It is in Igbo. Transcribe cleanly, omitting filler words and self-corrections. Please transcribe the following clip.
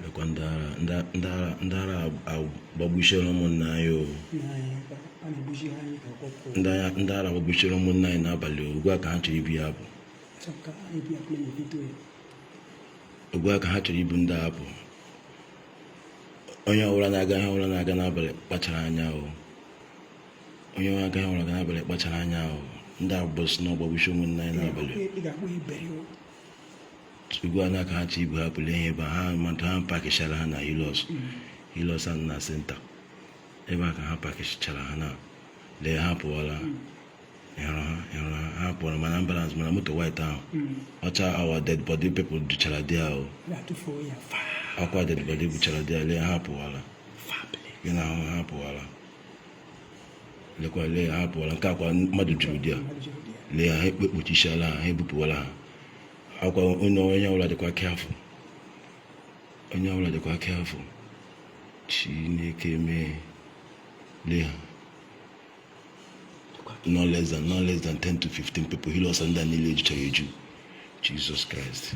lekwa ndị ara agbagbuchiri ụmụnna anyị o. ndị ara agbagbuchiri ụmụnna anyị n'abalị ugbu a ka ha chọrọ ibu ya bụ ndị apụ. onye ọbụla na-aga n'abalị kpachara anya o. ndị agbụsị na ọgbagbuchi ụmụnna anyị n'abalị ugbu a na-aka ha chọ ibu ha pụrụ ihe ebe ha mmadụ ha pakịchara ha na Hilos and na senta ebe a ka ha pakịchara ha na lee ha pụọla. ha pụọla mana ambulance mana moto white ahụ ọcha our dead body people duchara dị ahụ akwa dead body buchara dị lee ha pụọla. gị na ahụ ha pụọla lekwa lee ha pụọla nke akwa mmadụ juru dị a lee ha ekpuchisiala ha ebupụwala ha akwa onye ọbụla dịkwa kefụ Chineke mee lee ha no less than 10 to 15 people Hilos ndị niile ejuchara eju. Jesus Christ.